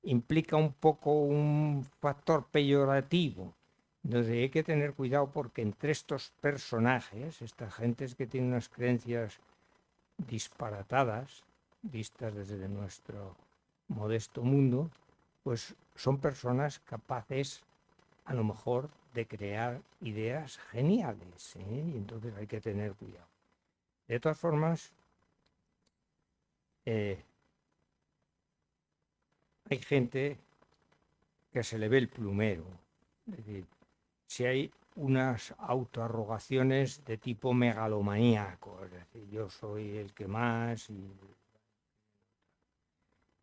implica un poco un factor peyorativo. Entonces hay que tener cuidado porque entre estos personajes, estas gentes que tienen unas creencias disparatadas, vistas desde nuestro modesto mundo, pues son personas capaces, a lo mejor, de crear ideas geniales, ¿eh? Y entonces hay que tener cuidado. De todas formas, hay gente que se le ve el plumero. Es decir, si hay unas autoarrogaciones de tipo megalomaníaco, es decir, yo soy el que más.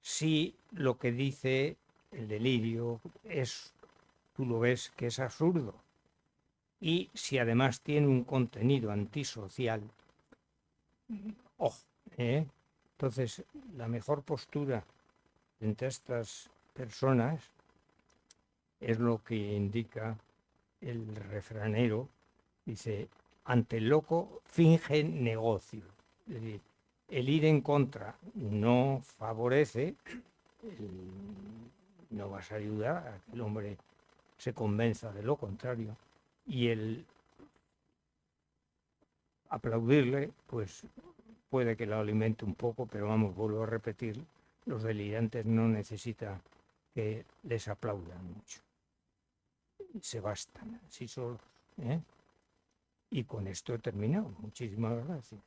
Si lo que dice el delirio es, tú lo ves que es absurdo, y si además tiene un contenido antisocial, ojo, ¿eh? Entonces, la mejor postura entre estas personas es lo que indica el refranero, dice, ante el loco finge negocio. Es decir, el ir en contra no favorece, no vas a ayudar a que el hombre se convenza de lo contrario, y el aplaudirle, pues puede que lo alimente un poco, pero vamos, vuelvo a repetir, los delirantes no necesitan que les aplaudan mucho. Se bastan, así solos, ¿eh? Y con esto he terminado. Muchísimas gracias.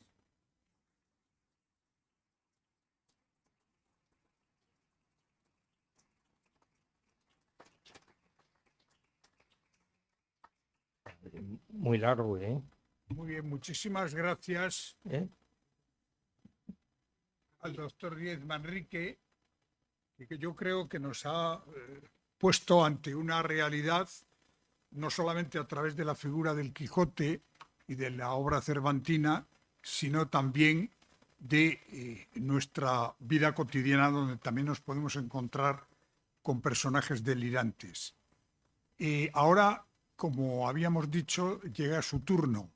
Muy largo, ¿eh? Muy bien, muchísimas gracias ¿Eh? al doctor Díez Manrique, que yo creo que nos ha puesto ante una realidad, no solamente a través de la figura del Quijote y de la obra cervantina, sino también de nuestra vida cotidiana, donde también nos podemos encontrar con personajes delirantes. Ahora, como habíamos dicho, llega su turno.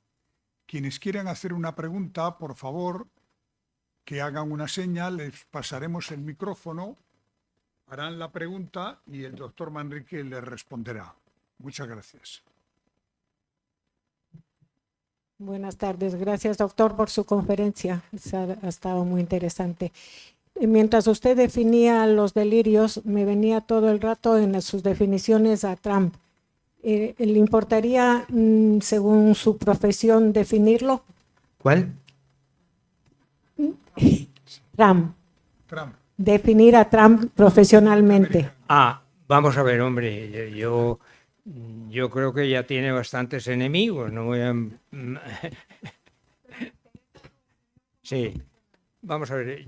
Quienes quieran hacer una pregunta, por favor, que hagan una señal, les pasaremos el micrófono, harán la pregunta y el doctor Manrique les responderá. Muchas gracias. Buenas tardes. Gracias, doctor, por su conferencia. Ha estado muy interesante. Mientras usted definía los delirios, me venía todo el rato en sus definiciones a Trump. ¿Le importaría, según su profesión, definirlo? ¿Cuál? Trump. Trump. Definir a Trump profesionalmente. Vamos a ver, hombre, yo creo que ya tiene bastantes enemigos, no voy a... Sí, vamos a ver,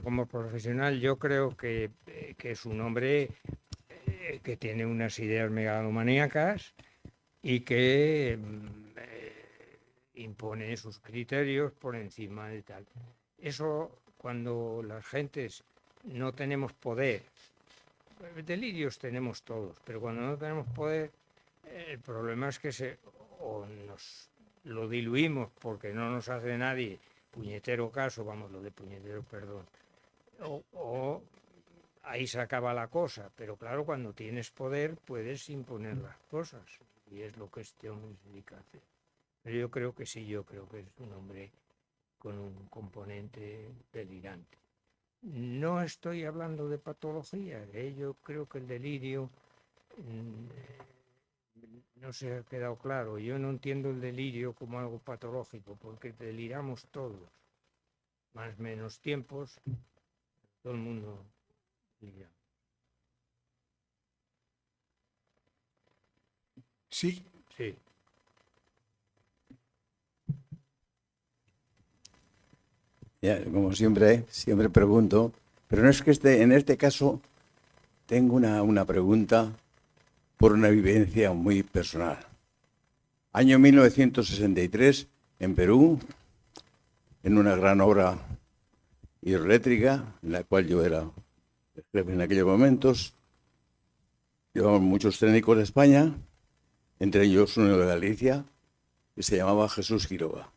como profesional, yo creo que es un hombre que tiene unas ideas megalomaníacas y que impone sus criterios por encima de tal. Eso, cuando las gentes no tenemos poder, delirios tenemos todos, pero cuando no tenemos poder, el problema es que o nos lo diluimos porque no nos hace nadie puñetero caso, vamos, lo de puñetero, perdón, o ahí se acaba la cosa, pero claro, cuando tienes poder puedes imponer las cosas, y es lo que este hombre se dedica a hacer. Pero yo creo que sí, yo creo que es un hombre con un componente delirante. No estoy hablando de patología, yo creo que el delirio no se ha quedado claro. Yo no entiendo el delirio como algo patológico, porque deliramos todos, más o menos tiempos, todo el mundo delira. Sí. Sí. Ya, como siempre pregunto, pero no es que en este caso tengo una pregunta por una vivencia muy personal. Año 1963, en Perú, en una gran obra hidroeléctrica, en la cual yo era el jefe en aquellos momentos, llevamos muchos técnicos de España, entre ellos uno de Galicia, que se llamaba Jesús Quiroga.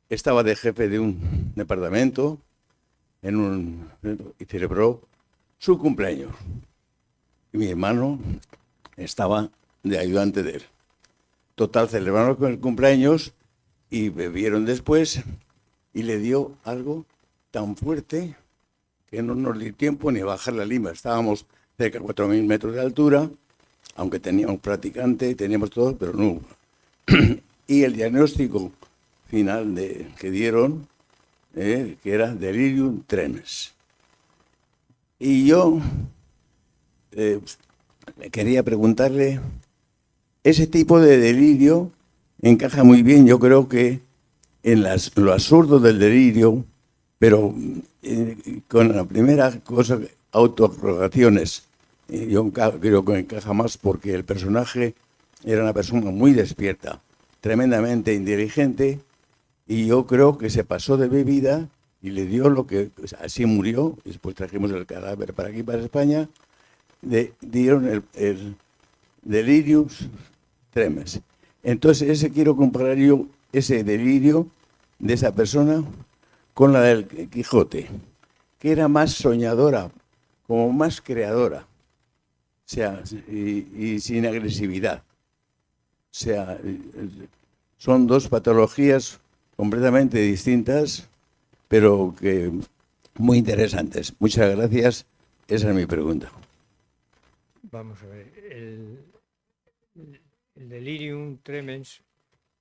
Estaba de jefe de un departamento y celebró su cumpleaños. Y mi hermano estaba de ayudante de él. Total, celebraron el cumpleaños y bebieron después y le dio algo tan fuerte que no nos dio tiempo ni a bajar la lima. Estábamos cerca de 4.000 metros de altura, aunque teníamos practicante, teníamos todo, pero no hubo. Y el diagnóstico final que dieron, que era delirium tremens. Y yo quería preguntarle, ese tipo de delirio encaja muy bien, yo creo que en lo absurdo del delirio, pero con la primera cosa, autorogaciones. Yo creo que encaja más porque el personaje era una persona muy despierta, tremendamente inteligente, y yo creo que se pasó de bebida y le dio lo que, pues, así murió. Después trajimos el cadáver para aquí, para España, dieron el delirium tremens. Entonces, quiero comparar yo ese delirio de esa persona con la del Quijote, que era más soñadora, como más creadora, o sea, y sin agresividad. O sea, son dos patologías completamente distintas, pero que muy interesantes. Muchas gracias. Esa es mi pregunta. Vamos a ver, el delirium tremens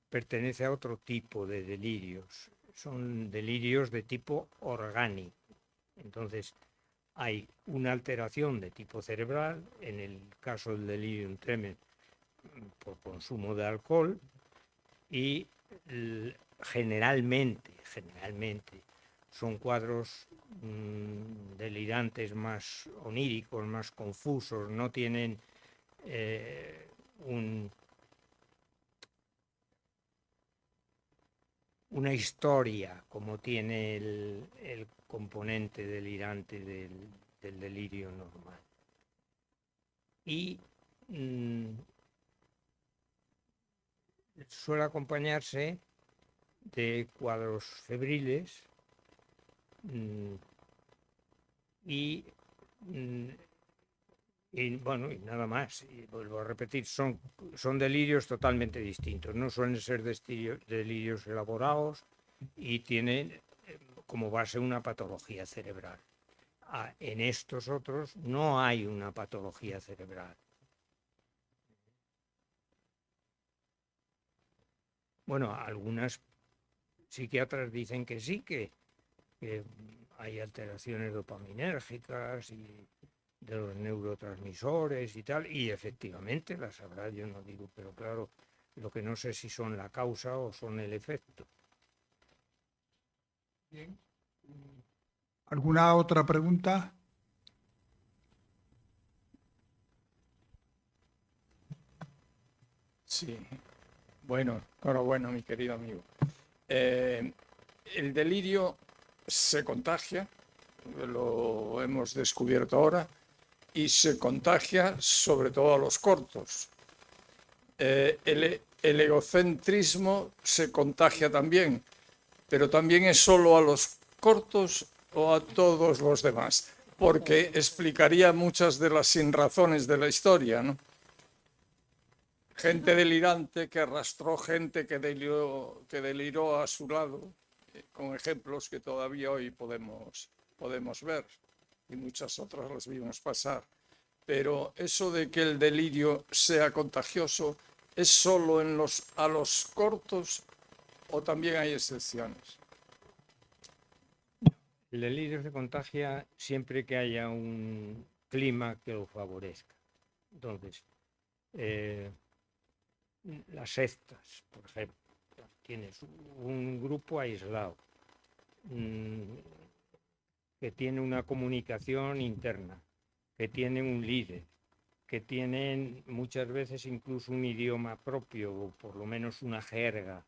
pertenece a otro tipo de delirios. Son delirios de tipo orgánico. Entonces, hay una alteración de tipo cerebral, en el caso del delirium tremens, por consumo de alcohol, y generalmente son cuadros delirantes, más oníricos, más confusos, no tienen una historia como tiene el componente delirante del delirio normal. Y suele acompañarse de cuadros febriles y bueno, y nada más. Y vuelvo a repetir, son delirios totalmente distintos. No suelen ser delirios elaborados y tienen como base una patología cerebral. En estos otros no hay una patología cerebral. Bueno, algunas psiquiatras dicen que sí, que hay alteraciones dopaminérgicas y de los neurotransmisores y tal, y efectivamente las habrá, yo no digo, pero claro, lo que no sé si son la causa o son el efecto. Bien. ¿Alguna otra pregunta? Sí, bueno, enhorabuena, mi querido amigo. El delirio se contagia, lo hemos descubierto ahora, y se contagia sobre todo a los cortos. El egocentrismo se contagia también, pero también es solo a los cortos o a todos los demás, porque explicaría muchas de las sinrazones de la historia, ¿no? Gente delirante que arrastró gente que deliró a su lado, con ejemplos que todavía hoy podemos ver, y muchas otras las vimos pasar. Pero eso de que el delirio sea contagioso, ¿es solo a los cortos o también hay excepciones? El delirio se contagia siempre que haya un clima que lo favorezca. Entonces, las sectas, por ejemplo, tienes un grupo aislado que tiene una comunicación interna, que tiene un líder, que tienen muchas veces incluso un idioma propio, o por lo menos una jerga,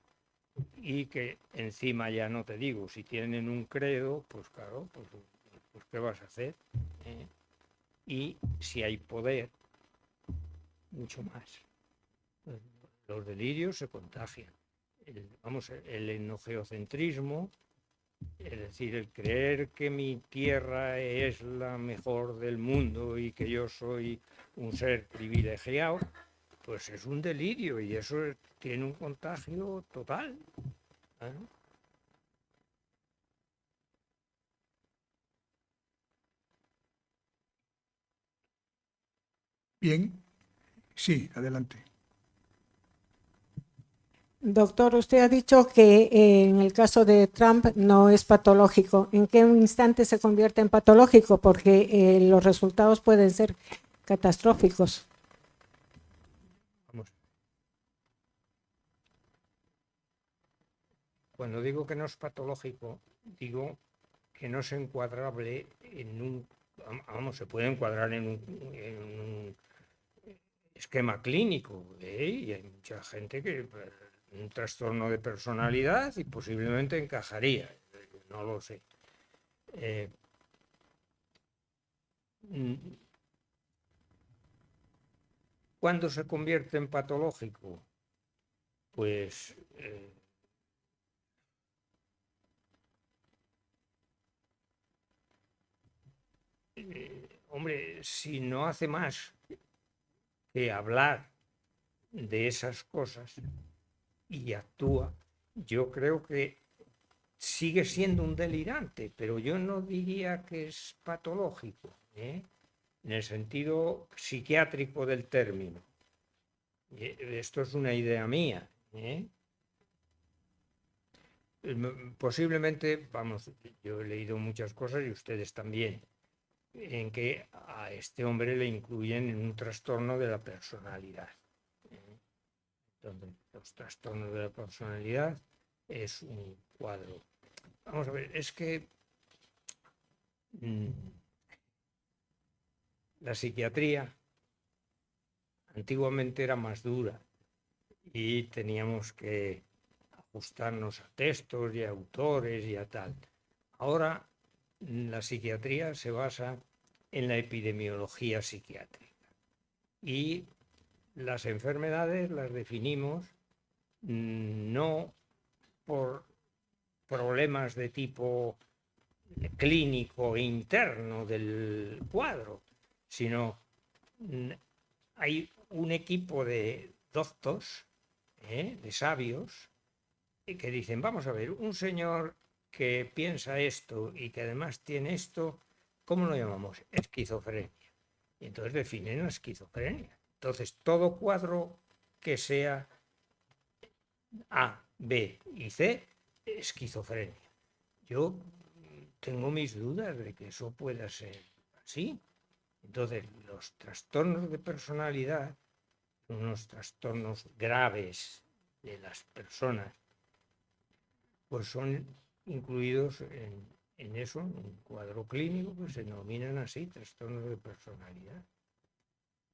y que encima ya no te digo, si tienen un credo, pues claro, pues ¿qué vas a hacer? Y si hay poder, mucho más. Los delirios se contagian. El enogeocentrismo, es decir, el creer que mi tierra es la mejor del mundo y que yo soy un ser privilegiado, pues es un delirio y eso tiene un contagio total. Bien, sí, adelante. Doctor, usted ha dicho que en el caso de Trump no es patológico. ¿En qué instante se convierte en patológico? Porque los resultados pueden ser catastróficos. Vamos. Cuando digo que no es patológico, digo que no es encuadrable en un... Vamos, se puede encuadrar en un esquema clínico, y hay mucha gente que un trastorno de personalidad y posiblemente encajaría, no lo sé. ¿Cuándo se convierte en patológico? Pues hombre, si no hace más que hablar de esas cosas y actúa, yo creo que sigue siendo un delirante, pero yo no diría que es patológico, en el sentido psiquiátrico del término. Esto es una idea mía. Posiblemente, vamos, yo he leído muchas cosas y ustedes también, en que a este hombre le incluyen en un trastorno de la personalidad. Entonces, los trastornos de la personalidad es un cuadro. Vamos a ver, es que la psiquiatría antiguamente era más dura y teníamos que ajustarnos a textos y a autores y a tal. Ahora la psiquiatría se basa en la epidemiología psiquiátrica y las enfermedades las definimos no por problemas de tipo clínico e interno del cuadro, sino hay un equipo de doctos, de sabios, que dicen, vamos a ver, un señor que piensa esto y que además tiene esto, ¿cómo lo llamamos? Esquizofrenia. Y entonces definen la esquizofrenia. Entonces, todo cuadro que sea A, B y C, esquizofrenia. Yo tengo mis dudas de que eso pueda ser así. Entonces, los trastornos de personalidad son unos trastornos graves de las personas, pues son incluidos en eso, en un cuadro clínico que se denominan así, trastornos de personalidad.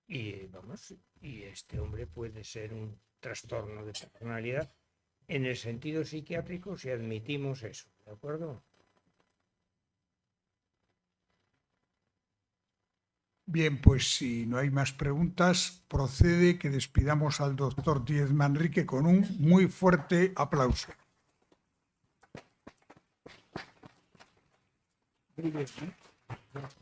Y vamos, y este hombre puede ser un trastorno de personalidad en el sentido psiquiátrico si admitimos eso, ¿de acuerdo? Bien, pues si no hay más preguntas, procede que despidamos al doctor Díez Manrique con un muy fuerte aplauso. Muy bien, ¿eh?